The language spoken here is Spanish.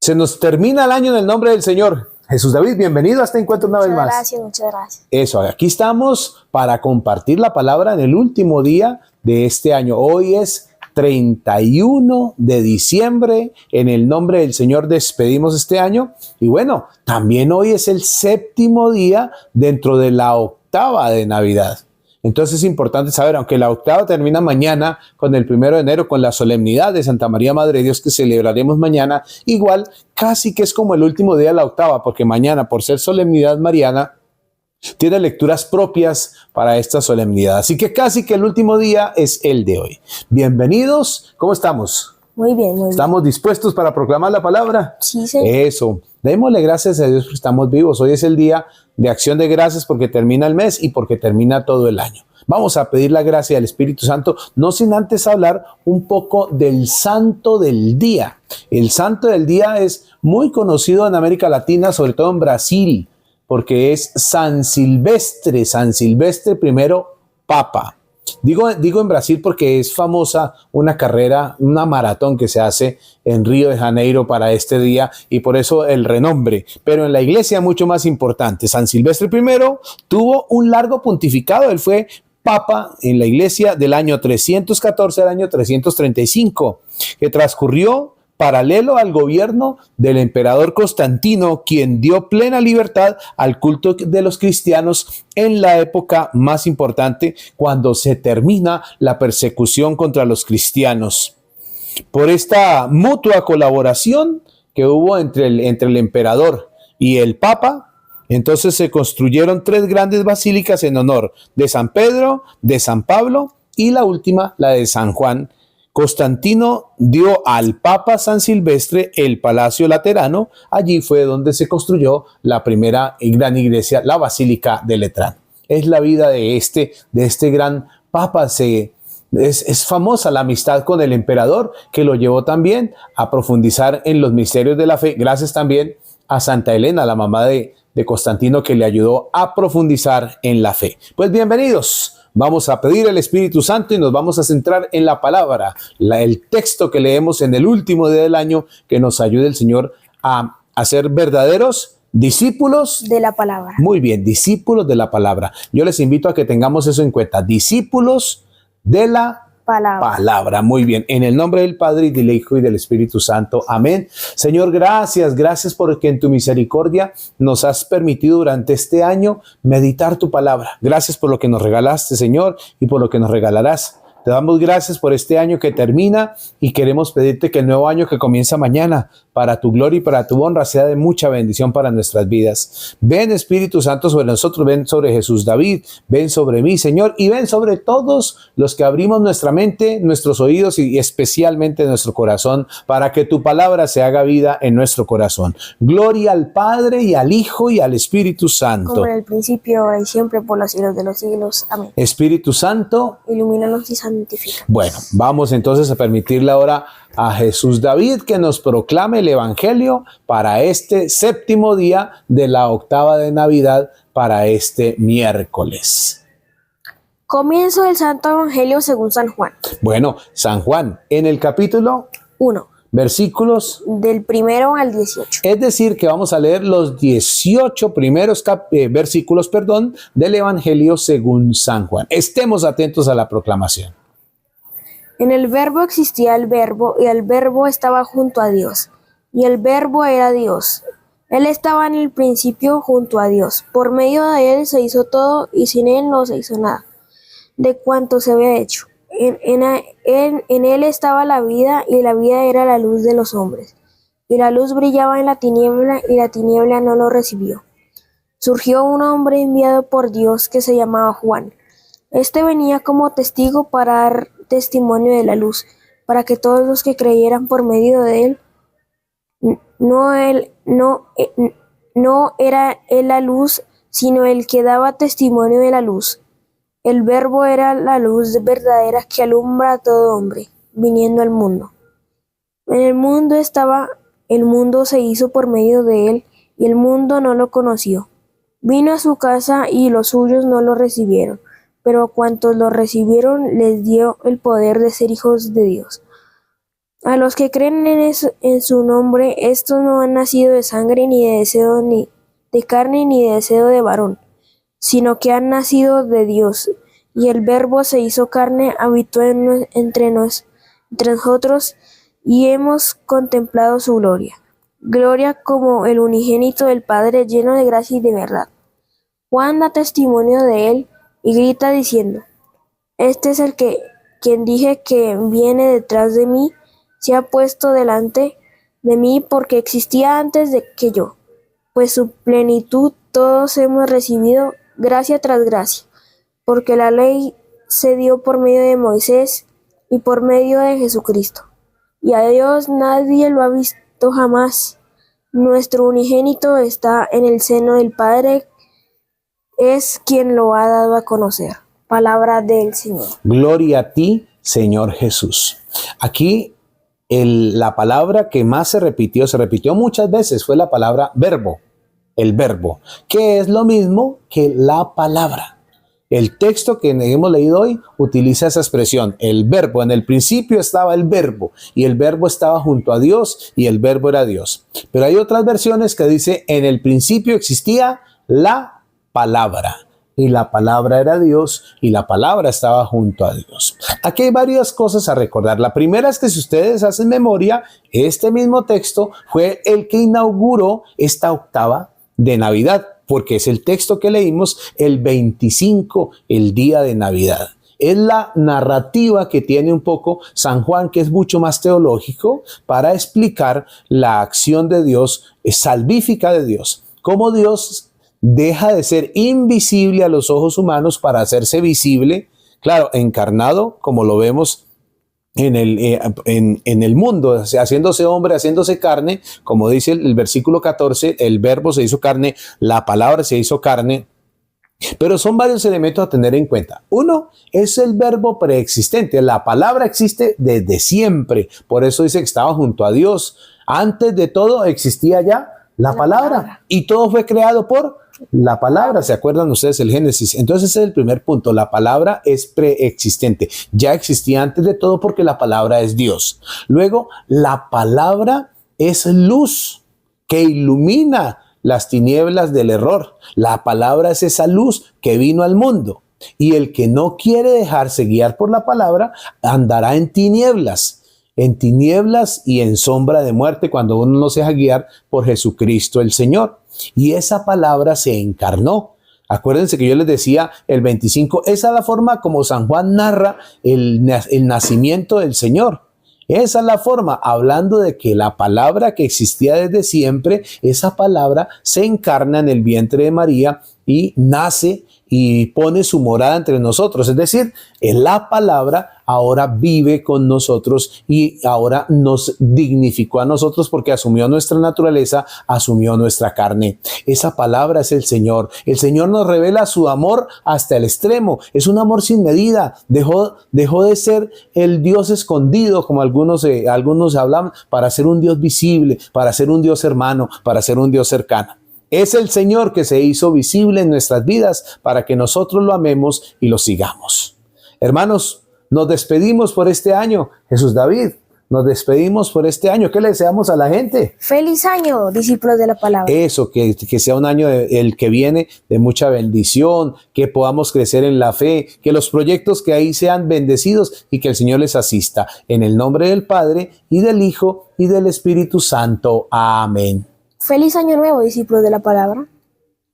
Se nos termina el año en el nombre del Señor. Jesús David, bienvenido a este encuentro una vez más. Muchas gracias. Eso, aquí estamos para compartir la palabra en el último día de este año. Hoy es 31 de diciembre. En el nombre del Señor despedimos este año. Y bueno, también hoy es el séptimo día dentro de la octava de Navidad. Entonces es importante saber, aunque la octava termina mañana con el 1 de enero, con la solemnidad de Santa María Madre de Dios que celebraremos mañana, igual casi que es como el último día de la octava, porque mañana, por ser solemnidad mariana, tiene lecturas propias para esta solemnidad. Así que casi que el último día es el de hoy. Bienvenidos, ¿cómo estamos? Muy bien, muy bien. ¿Estamos dispuestos para proclamar la palabra? Sí, señor. Eso. Démosle gracias a Dios porque estamos vivos. Hoy es el día de acción de gracias porque termina el mes y porque termina todo el año. Vamos a pedir la gracia del Espíritu Santo, no sin antes hablar un poco del santo del día. El santo del día es muy conocido en América Latina, sobre todo en Brasil, porque es San Silvestre primero Papa. Digo en Brasil porque es famosa una carrera, una maratón que se hace en Río de Janeiro para este día y por eso el renombre. Pero en la iglesia mucho más importante. San Silvestre I tuvo un largo pontificado. Él fue Papa en la iglesia del año 314 al año 335, que transcurrió paralelo al gobierno del emperador Constantino, quien dio plena libertad al culto de los cristianos en la época más importante, cuando se termina la persecución contra los cristianos. Por esta mutua colaboración que hubo entre el emperador y el papa, entonces se construyeron 3 grandes basílicas en honor de San Pedro, de San Pablo y la última, la de San Juan. Constantino dio al Papa San Silvestre el Palacio Laterano. Allí fue donde se construyó la primera gran iglesia, la Basílica de Letrán. Es la vida de este gran Papa. Es famosa la amistad con el emperador, que lo llevó también a profundizar en los misterios de la fe, gracias también a Santa Elena, la mamá de Constantino, que le ayudó a profundizar en la fe. Pues bienvenidos. Vamos a pedir el Espíritu Santo y nos vamos a centrar en la palabra, el texto que leemos en el último día del año, que nos ayude el Señor a ser verdaderos discípulos de la palabra. Muy bien, discípulos de la palabra. Yo les invito a que tengamos eso en cuenta, discípulos de la palabra. Muy bien, en el nombre del Padre y del Hijo y del Espíritu Santo. Amén. Señor, gracias porque en tu misericordia nos has permitido durante este año meditar tu palabra. Gracias por lo que nos regalaste, Señor, y por lo que nos regalarás. Te damos gracias por este año que termina y queremos pedirte que el nuevo año que comienza mañana, para tu gloria y para tu honra, sea de mucha bendición para nuestras vidas. Ven, Espíritu Santo, sobre nosotros, ven sobre Jesús David, ven sobre mí, Señor, y ven sobre todos los que abrimos nuestra mente, nuestros oídos y especialmente nuestro corazón, para que tu palabra se haga vida en nuestro corazón. Gloria al Padre y al Hijo y al Espíritu Santo. Como en el principio, ahora y siempre, por los siglos de los siglos. Amén. Espíritu Santo, ilumínanos y santifica. Bueno, vamos entonces a permitirle ahora a Jesús David que nos proclame el Evangelio para este séptimo día de la octava de Navidad, para este miércoles. Comienzo del Santo Evangelio según San Juan. Bueno, San Juan, en el capítulo 1. Versículos del 1 al 18. Es decir, que vamos a leer los 18 primeros versículos, del Evangelio según San Juan. Estemos atentos a la proclamación. En el Verbo existía el Verbo, y el Verbo estaba junto a Dios, y el Verbo era Dios. Él estaba en el principio junto a Dios. Por medio de él se hizo todo, y sin él no se hizo nada de cuanto se había hecho. En él estaba la vida, y la vida era la luz de los hombres. Y la luz brillaba en la tiniebla, y la tiniebla no lo recibió. Surgió un hombre enviado por Dios que se llamaba Juan. Este venía como testigo para dar testimonio de la luz, para que todos los que creyeran por medio de él, no era él la luz, sino el que daba testimonio de la luz. El Verbo era la luz verdadera que alumbra a todo hombre, viniendo al mundo. En el mundo estaba, el mundo se hizo por medio de él, y el mundo no lo conoció. Vino a su casa, y los suyos no lo recibieron, pero a cuantos lo recibieron les dio el poder de ser hijos de Dios. A los que creen en su nombre, estos no han nacido de sangre, ni de deseo ni de carne, ni de deseo de varón, sino que han nacido de Dios. Y el Verbo se hizo carne, habitó entre nosotros, y hemos contemplado su gloria. Gloria como el unigénito del Padre, lleno de gracia y de verdad. Juan da testimonio de él y grita diciendo: Este es quien dije que viene detrás de mí, se ha puesto delante de mí porque existía antes de que yo, pues su plenitud todos hemos recibido gracia tras gracia, porque la ley se dio por medio de Moisés y por medio de Jesucristo. Y a Dios nadie lo ha visto jamás. Nuestro unigénito está en el seno del Padre, es quien lo ha dado a conocer. Palabra del Señor. Gloria a ti, Señor Jesús. Aquí la palabra que más se repitió muchas veces, fue la palabra verbo, el verbo, que es lo mismo que la palabra. El texto que hemos leído hoy utiliza esa expresión, el verbo. En el principio estaba el verbo, y el verbo estaba junto a Dios, y el verbo era Dios. Pero hay otras versiones que dice, en el principio existía la palabra, y la palabra era Dios, y la palabra estaba junto a Dios. Aquí hay varias cosas a recordar. La primera es que, si ustedes hacen memoria, este mismo texto fue el que inauguró esta octava de Navidad, porque es el texto que leímos el 25, el día de Navidad. Es la narrativa que tiene un poco San Juan, que es mucho más teológico, para explicar la acción de Dios, salvífica de Dios. Cómo Dios deja de ser invisible a los ojos humanos para hacerse visible, claro, encarnado, como lo vemos en el mundo, haciéndose hombre, haciéndose carne, como dice el versículo 14, el verbo se hizo carne, la palabra se hizo carne. Pero son varios elementos a tener en cuenta. Uno es el verbo preexistente. La palabra existe desde siempre. Por eso dice que estaba junto a Dios. Antes de todo existía ya la palabra. Y todo fue creado por la palabra. ¿Se acuerdan ustedes el Génesis? Entonces ese es el primer punto. La palabra es preexistente. Ya existía antes de todo porque la palabra es Dios. Luego, la palabra es luz que ilumina las tinieblas del error. La palabra es esa luz que vino al mundo. Y el que no quiere dejarse guiar por la palabra andará en tinieblas y en sombra de muerte, cuando uno no se deja guiar por Jesucristo el Señor. Y esa palabra se encarnó. Acuérdense que yo les decía el 25, esa es la forma como San Juan narra el nacimiento del Señor. Esa es la forma, hablando de que la palabra que existía desde siempre, esa palabra se encarna en el vientre de María y nace y pone su morada entre nosotros. Es decir, la palabra ahora vive con nosotros y ahora nos dignificó a nosotros porque asumió nuestra naturaleza, asumió nuestra carne. Esa palabra es el Señor. El Señor nos revela su amor hasta el extremo. Es un amor sin medida. Dejó de ser el Dios escondido, como algunos hablan, para ser un Dios visible, para ser un Dios hermano, para ser un Dios cercano. Es el Señor que se hizo visible en nuestras vidas para que nosotros lo amemos y lo sigamos. Hermanos, nos despedimos por este año. Jesús David, nos despedimos por este año. ¿Qué le deseamos a la gente? ¡Feliz año, discípulos de la palabra! Eso, que sea un año el que viene de mucha bendición, que podamos crecer en la fe, que los proyectos que ahí sean bendecidos y que el Señor les asista. En el nombre del Padre, y del Hijo, y del Espíritu Santo. Amén. ¡Feliz año nuevo, discípulos de la palabra!